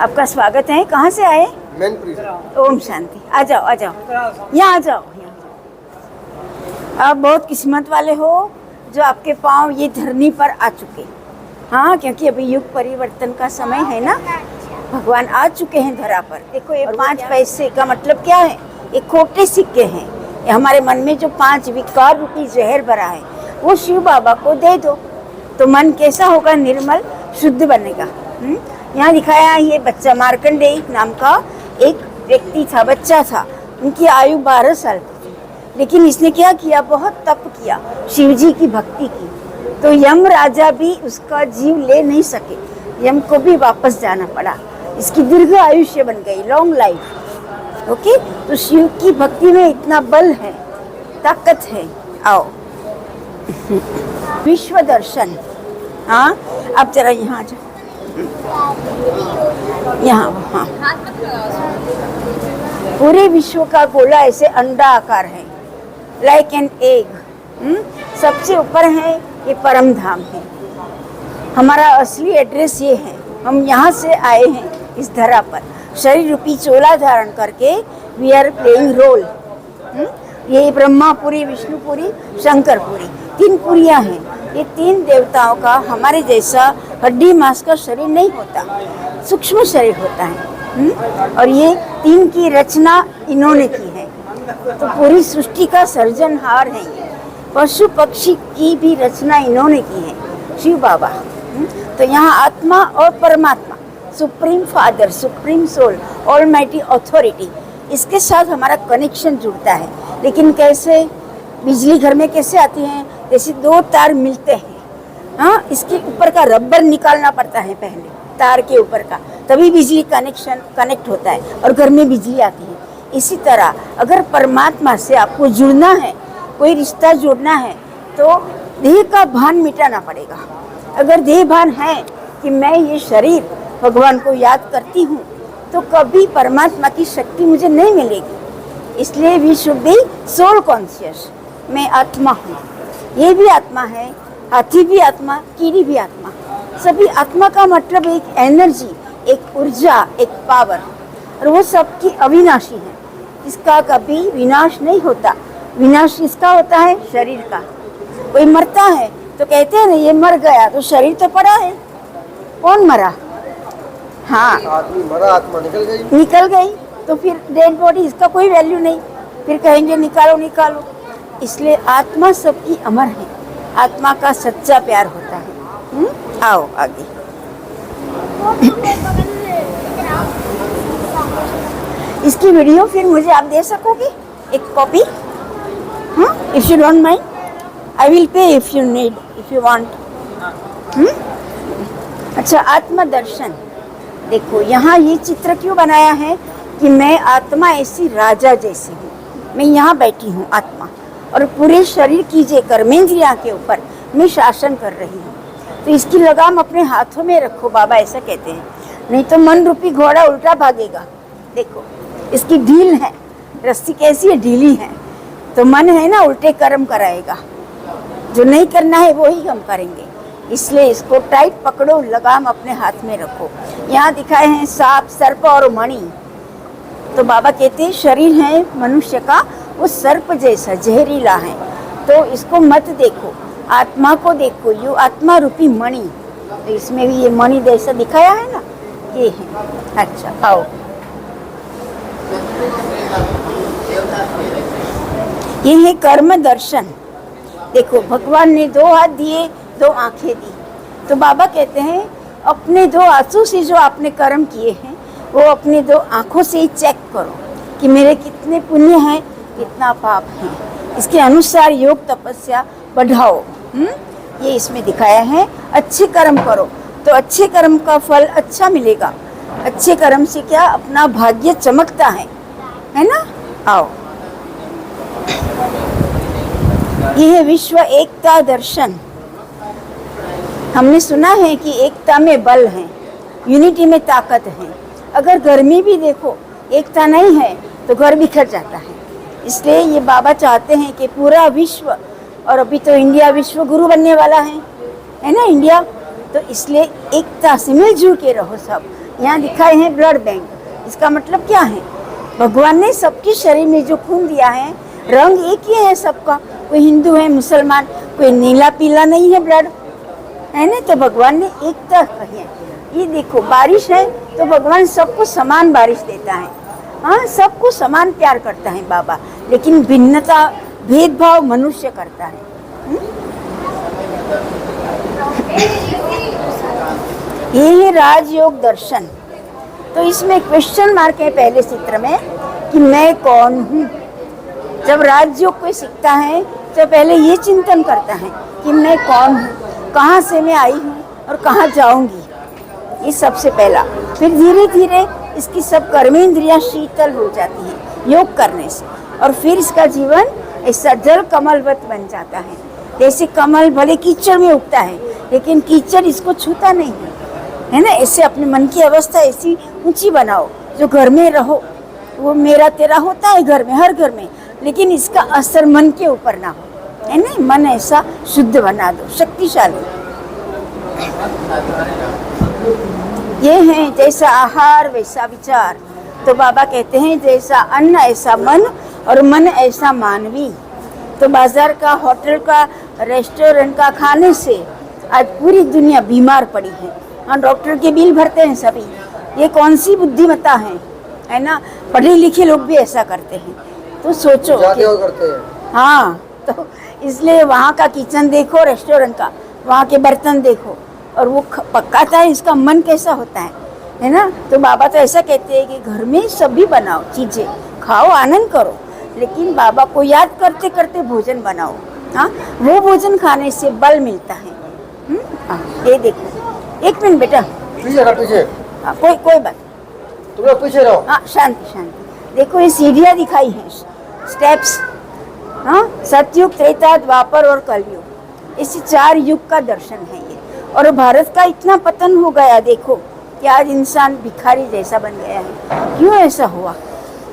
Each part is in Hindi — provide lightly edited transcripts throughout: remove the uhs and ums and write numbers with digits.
आपका स्वागत है। कहाँ से आए? मैनपुरी। ओम शांति। आ जाओ आ जाओ, यहाँ आ जाओ। आप बहुत किस्मत वाले हो जो आपके पाँव ये धरनी पर आ चुके। हाँ, क्योंकि अभी युग परिवर्तन का समय है ना, भगवान आ चुके हैं धरा पर। देखो ये 5 पैसे का मतलब क्या है? ये खोटे सिक्के हैं। ये हमारे मन में जो 5 विकार रूपी जहर भरा है वो शिव बाबा को दे दो तो मन कैसा होगा? निर्मल, शुद्ध बनेगा। यहाँ दिखाया ये बच्चा मार्कंडेय नाम का एक व्यक्ति था, बच्चा था। उनकी आयु 12 साल की थी, लेकिन इसने क्या किया? बहुत तप किया, शिव जी की भक्ति की। तो यम राजा भी उसका जीव ले नहीं सके, यम को भी वापस जाना पड़ा। इसकी दीर्घ आयुष्य बन गई, लॉन्ग लाइफ। ओके, तो शिव की भक्ति में इतना बल है, ताकत है। आओ विश्व दर्शन। हाँ, आप जरा यहाँ आ जाओ, यहाँ। हाँ, पूरे विश्व का गोला ऐसे अंडा आकार है, लाइक एन एग। सबसे ऊपर है ये परम धाम है। हमारा असली एड्रेस ये है। हम यहाँ से आए हैं इस धरा पर, शरीर रूपी चोला धारण करके। We are playing role. ये ब्रह्मापुरी, विष्णुपुरी, शंकरपुरी, 3 पुरियाँ हैं। ये 3 देवताओं का हमारे जैसा हड्डी मांस का शरीर नहीं होता, सूक्ष्म शरीर होता है। और ये 3 की रचना इन्होंने की है। तो पूरी सृष्टि का सर्जनहार है ये। पशु पक्षी की भी रचना इन्होंने की है, शिव बाबा। तो यहाँ आत्मा और परमात्मा, supreme father, supreme soul, almighty authority, इसके साथ हमारा कनेक्शन जुड़ता है। लेकिन कैसे? बिजली घर में कैसे आती है? जैसे 2 तार मिलते हैं। हाँ, इसके ऊपर का रबर निकालना पड़ता है पहले, तार के ऊपर का, तभी बिजली कनेक्ट होता है और घर में बिजली आती है। इसी तरह अगर परमात्मा से आपको जुड़ना है, कोई रिश्ता जोड़ना है, तो देह का भान मिटाना पड़ेगा। अगर देह भान है कि मैं ये शरीर भगवान को याद करती हूँ, तो कभी परमात्मा की शक्ति मुझे नहीं मिलेगी। इसलिए we should be soul conscious. मैं आत्मा हूँ, ये भी आत्मा है, हाथी भी आत्मा, कीड़ी भी आत्मा। सभी आत्मा का मतलब एक एनर्जी, एक ऊर्जा, एक पावर, और वो सबकी अविनाशी है। इसका कभी विनाश नहीं होता। विनाश इसका होता है शरीर का। कोई मरता है तो कहते हैं ना ये मर गया, तो शरीर तो पड़ा है। कौन मरा? हाँ, आदमी मरा, आत्मा निकल गई। निकल गई तो फिर डेड बॉडी, इसका कोई वैल्यू नहीं। फिर कहेंगे निकालो निकालो। इसलिए आत्मा सबकी अमर है। आत्मा का सच्चा प्यार होता है। आओ आगे। इसकी वीडियो फिर मुझे आप दे सकोगे, एक copy? If you don't mind, I will pay if you need, if you want. अच्छा, आत्मा दर्शन। देखो यहाँ ये चित्र क्यों बनाया है कि मैं आत्मा ऐसी राजा जैसी हूँ। मैं यहाँ बैठी हूँ आत्मा, और पूरे शरीर की जे कर्मेंद्रिया के ऊपर मैं शासन कर रही हूँ। तो इसकी लगाम अपने हाथों में रखो, बाबा ऐसा कहते हैं, नहीं तो मन रूपी घोड़ा उल्टा भागेगा। देखो इसकी ढील है, रस्सी कैसी है? ढीली है। तो मन है ना, उल्टे कर्म कराएगा। जो नहीं करना है वो ही हम करेंगे। इसलिए इसको टाइट पकड़ो, लगाम अपने हाथ में रखो। यहाँ दिखाए हैं सांप, सर्प और मणि। तो बाबा कहते हैं शरीर है मनुष्य का वो सर्प जैसा जहरीला है, तो इसको मत देखो, आत्मा को देखो। यू आत्मा रूपी मणि। तो इसमें भी ये मणि जैसा दिखाया है ना, ये है। अच्छा, आओ। ये है कर्म दर्शन। देखो भगवान ने 2 हाथ दिए, 2 आंखें दी। तो बाबा कहते हैं अपने 2 आंसू से जो आपने कर्म किए हैं वो अपने 2 आंखों से ही चेक करो कि मेरे कितने पुण्य हैं, कितना पाप है। इसके अनुसार योग तपस्या बढ़ाओ। ये इसमें दिखाया है। अच्छे कर्म करो तो अच्छे कर्म का फल अच्छा मिलेगा। अच्छे कर्म से क्या अपना भाग्य चमकता है ना। आओ, ये है विश्व एकता दर्शन। हमने सुना है कि एकता में बल है, यूनिटी में ताकत है। अगर घर में भी देखो एकता नहीं है तो घर बिखर जाता है। इसलिए ये बाबा चाहते हैं कि पूरा विश्व, और अभी तो इंडिया विश्व गुरु बनने वाला है ना इंडिया, तो इसलिए एकता से मिलजुल के रहो सब। यहाँ दिखाए हैं ब्लड बैंक। इसका मतलब क्या है? भगवान ने सबके शरीर में जो खून दिया है, रंग एक ही है सबका, कोई हिंदू है, मुसलमान, कोई नीला पीला नहीं है ब्लड, है ना। तो भगवान ने एकता कही है। ये देखो बारिश है तो भगवान सबको समान बारिश देता है, हाँ, सबको समान प्यार करता है बाबा, लेकिन भिन्नता भेदभाव मनुष्य करता है। ये है राजयोग दर्शन। तो इसमें क्वेश्चन मार्क है पहले चित्र में कि मैं कौन हूँ। जब राजयोग कोई सीखता है तो पहले ये चिंतन करता है कि मैं कौन हूँ, कहाँ से मैं आई हूँ और कहाँ जाऊँगी, ये सबसे पहला। फिर धीरे धीरे इसकी सब कर्मेंद्रियाँ शीतल हो जाती हैं योग करने से, और फिर इसका जीवन ऐसा जल कमलवत बन जाता है। जैसे कमल भले कीचड़ में उगता है लेकिन कीचड़ इसको छूता नहीं है ना। ऐसे अपने मन की अवस्था ऐसी ऊंची बनाओ जो घर में रहो। वो मेरा तेरा होता है घर में, हर घर में, लेकिन इसका असर मन के ऊपर ना हो, है ना। मन ऐसा शुद्ध बना दो, शक्तिशाली। ये है जैसा आहार वैसा विचार। तो बाबा कहते हैं जैसा अन्न ऐसा मन, और मन ऐसा मानवी। तो बाजार का, होटल का, रेस्टोरेंट का खाने से आज पूरी दुनिया बीमार पड़ी है। हाँ, डॉक्टर के बिल भरते हैं सभी। ये कौन सी बुद्धिमत्ता है ना। पढ़े लिखे लोग भी ऐसा करते हैं। तो सोचो करते हैं। हाँ, तो इसलिए वहाँ का किचन देखो, रेस्टोरेंट का, वहाँ के बर्तन देखो, और वो पकाता है, इसका मन कैसा होता है ना। तो बाबा तो ऐसा कहते हैं कि घर में सभी बनाओ चीज़ें, खाओ, आनंद करो, लेकिन बाबा को याद करते करते भोजन बनाओ। हाँ, वो भोजन खाने से बल मिलता है। ये देखो, एक मिनट बेटा, पीछे। हाँ, कोई बात, तुम लोग पीछे रहो। हाँ, शांति शांति। देखो ये सीढ़ियाँ दिखाई हैं, स्टेप्स। हाँ, सतयुग, त्रेता, द्वापर और कलयुग, इसी 4 युग का दर्शन है ये। और भारत का इतना पतन हो गया देखो कि आज इंसान भिखारी जैसा बन गया है। क्यों ऐसा हुआ?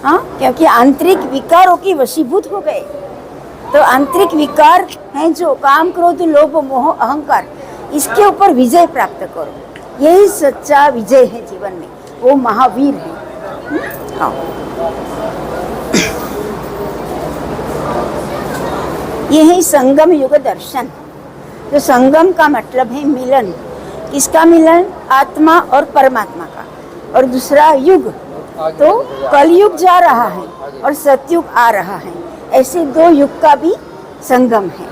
हाँ, क्योंकि आंतरिक विकारों की वशीभूत हो गए। तो आंतरिक विकार हैं जो काम, क्रोध, लोभ, मोह, अहंकार, इसके ऊपर विजय प्राप्त करो। यही सच्चा विजय है जीवन में, वो महावीर है। हाँ। ये है संगम युग दर्शन। तो संगम का मतलब है मिलन। किसका मिलन? आत्मा और परमात्मा का। और दूसरा युग, तो कलयुग जा रहा है और सतयुग आ रहा है, ऐसे 2 युग का भी संगम है।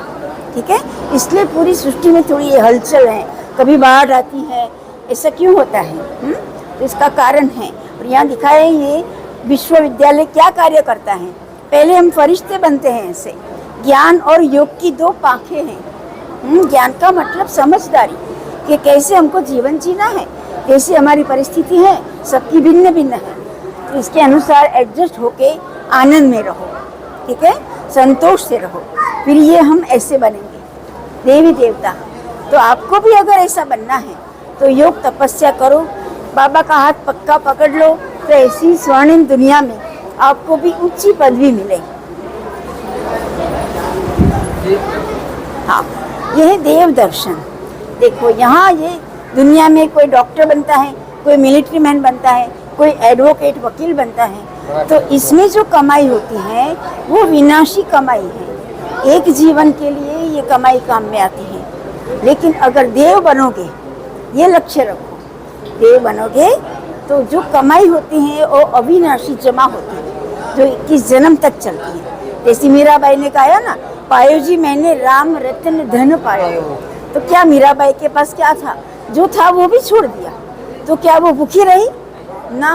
ठीक है, इसलिए पूरी सृष्टि में थोड़ी ये हलचल है, कभी बाढ़ आती है, ऐसा क्यों होता है? तो इसका कारण है। और यहाँ दिखाया है ये विश्वविद्यालय क्या कार्य करता है। पहले हम फरिश्ते बनते हैं ऐसे। ज्ञान और योग की 2 पाखें हैं। ज्ञान का मतलब समझदारी कि कैसे हमको जीवन जीना है, कैसी हमारी परिस्थिति है, सबकी भिन्न भिन्न है, तो इसके अनुसार एडजस्ट होके आनंद में रहो। ठीक है, संतोष से रहो, फिर ये हम ऐसे बनेंगे देवी देवता। तो आपको भी अगर ऐसा बनना है तो योग तपस्या करो, बाबा का हाथ पक्का पकड़ लो, तो ऐसी स्वर्णिम दुनिया में आपको भी ऊंची पदवी मिलेगी। हाँ, यह है देव दर्शन। देखो यहाँ ये दुनिया में कोई डॉक्टर बनता है, कोई मिलिट्री मैन बनता है, कोई एडवोकेट, वकील बनता है, तो इसमें जो कमाई होती है वो विनाशी कमाई है। एक जीवन के लिए ये कमाई काम में आती है। लेकिन अगर देव बनोगे, ये लक्ष्य रखो, देव बनोगे तो जो कमाई होती है वो अविनाशी जमा होती है, जो 21 जन्म तक चलती है। जैसे मीराबाई ने कहा ना, पायो जी मैंने राम रत्न धन पायो। तो क्या मीराबाई के पास क्या था? जो था वो भी छोड़ दिया। तो क्या वो भूखी रही? ना,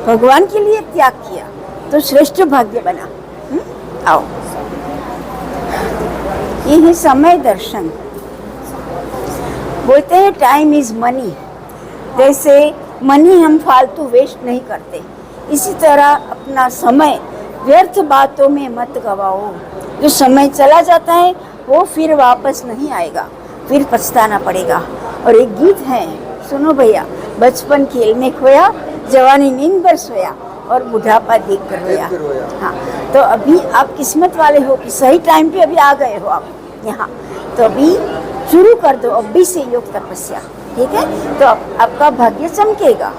भगवान के लिए त्याग किया, तो श्रेष्ठ भाग्य बना। आओ, ये है समय दर्शन। बोलते हैं टाइम इज मनी। जैसे मनी हम फालतू वेस्ट नहीं करते, इसी तरह अपना समय व्यर्थ बातों में मत गवाओ। जो समय चला जाता है वो फिर वापस नहीं आएगा, फिर पछताना पड़ेगा। और एक गीत है, सुनो भैया, बचपन खेल में खोया, जवानी नींद पर सोया, और बुढ़ापा देख कर रोया। हाँ, तो अभी आप किस्मत वाले हो कि सही टाइम पे अभी आ गए हो आप यहाँ। तो अभी शुरू कर दो, अभी से योग तपस्या। ठीक है, तो आपका भाग्य चमकेगा।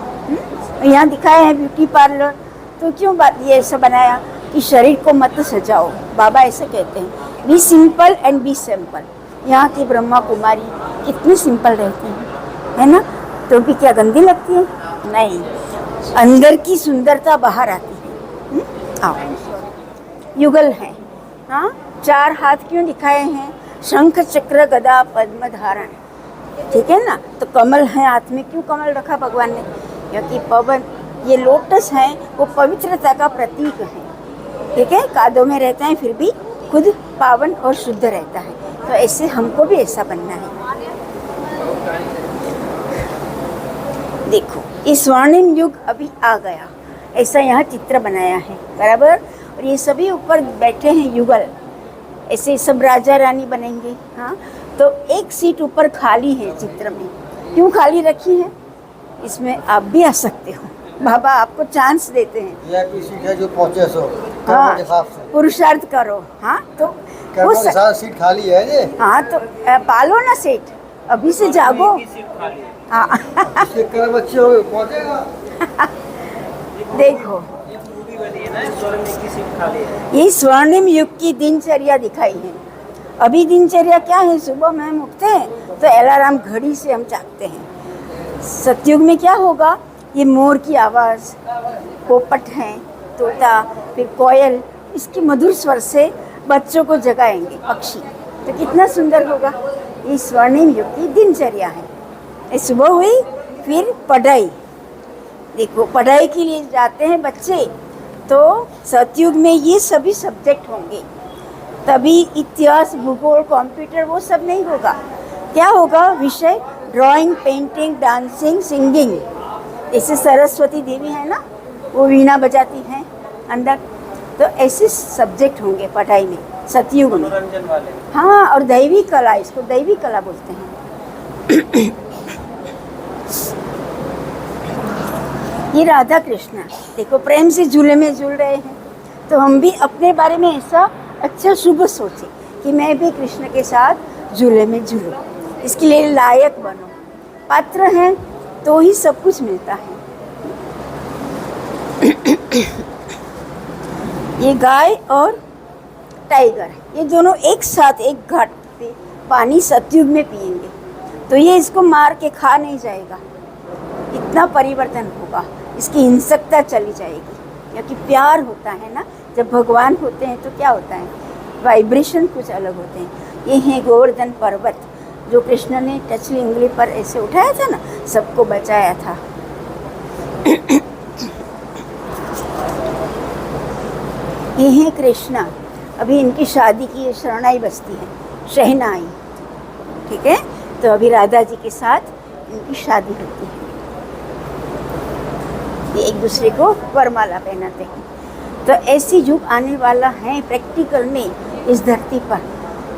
यहाँ दिखाया है ब्यूटी पार्लर, तो क्यों बात ये ऐसा बनाया कि शरीर को मत सजाओ। बाबा ऐसे कहते हैं, be simple and be simple. यहाँ की ब्रह्मा कुमारी कितनी सिंपल रहती है ना? तो भी क्या गंदी लगती है? नहीं, अंदर की सुंदरता बाहर आती है। आओ, युगल है। हाँ, 4 हाथ क्यों दिखाए हैं? शंख चक्र गदा पद्म धारण, ठीक है ना? तो कमल है हाथ में, क्यों कमल रखा भगवान ने? क्योंकि पवन, ये लोटस है, वो पवित्रता का प्रतीक है, ठीक है? कादों में रहता है फिर भी खुद पावन और शुद्ध रहता है। तो ऐसे हमको भी ऐसा बनना है। देखो, ये स्वर्णिम युग अभी आ गया, ऐसा यहाँ चित्र बनाया है, बराबर। और ये सभी ऊपर बैठे हैं युगल, ऐसे सब राजा रानी बनेंगे। हाँ, तो एक सीट ऊपर खाली है चित्र में। क्यों खाली रखी है? इसमें आप भी आ सकते हो, बाबा आपको चांस देते हैं। VIP सीट है जो पहुंचे सो हाँ, के हिसाब से पुरुषार्थ करो। हाँ, तो कर्मों के साथ सीट खाली है ये। हाँ, तो पालो ना सेठ, अभी से जागो। हाँ इसके कर्म अच्छे हो गए पहुंचेगा। देखो, ये स्वर्णिम युग की दिनचर्या दिखाई है। अभी दिनचर्या क्या है? सुबह में हम उठते हैं तो अलार्म घड़ी से हम जागते हैं। सतयुग में क्या होगा? ये मोर की आवाज़, पोपट हैं, तोता, फिर कोयल, इसकी मधुर स्वर से बच्चों को जगाएंगे पक्षी। तो कितना सुंदर होगा। ये स्वर्णिम युग की दिनचर्या है। ये सुबह हुई, फिर पढ़ाई। देखो, पढ़ाई के लिए जाते हैं बच्चे, तो सतयुग में ये सभी सब्जेक्ट होंगे। तभी इतिहास, भूगोल, कंप्यूटर वो सब नहीं होगा। क्या होगा विषय? Drawing, painting, dancing, singing. जैसे सरस्वती देवी है ना, वो वीणा बजाती हैं अंदर। तो ऐसे सब्जेक्ट होंगे पढ़ाई में सतयुग में। हाँ, और दैवी कला, इसको दैवी कला बोलते हैं। ये राधा कृष्ण, देखो प्रेम से झूले में झूल रहे हैं। तो हम भी अपने बारे में ऐसा अच्छा शुभ सोचें कि मैं भी कृष्ण के साथ झूले में झूलूं। इसके लिए लायक बनो। पात्र हैं तो ही सब कुछ मिलता है। ये गाय और टाइगर, ये दोनों एक साथ एक घाट पे पानी सतयुग में पिएंगे, तो ये इसको मार के खा नहीं जाएगा। इतना परिवर्तन होगा, इसकी हिंसकता चली जाएगी। क्योंकि प्यार होता है ना, जब भगवान होते हैं तो क्या होता है? वाइब्रेशन कुछ अलग होते हैं। ये है गोवर्धन पर्वत, जो कृष्ण ने टचली उंगली पर ऐसे उठाया था ना, सबको बचाया था। ये है कृष्णा, अभी इनकी शादी की शरणाई बस्ती है, शहनाई, ठीक है? तो अभी राधा जी के साथ इनकी शादी होती है। ये एक दूसरे को वरमाला पहनाते हैं। तो ऐसी युग आने वाला है प्रैक्टिकल में इस धरती पर।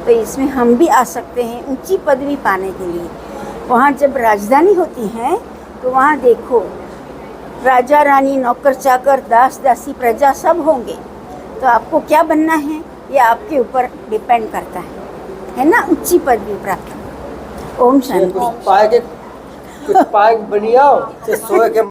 तो इसमें हम भी आ सकते हैं ऊंची पदवी पाने के लिए। वहाँ जब राजधानी होती है तो वहाँ देखो, राजा रानी, नौकर चाकर, दास दासी, प्रजा सब होंगे। तो आपको क्या बनना है ये आपके ऊपर डिपेंड करता है ना? ऊंची पदवी प्राप्त। ओम शांति। कुछ पाए के बनिया सोए के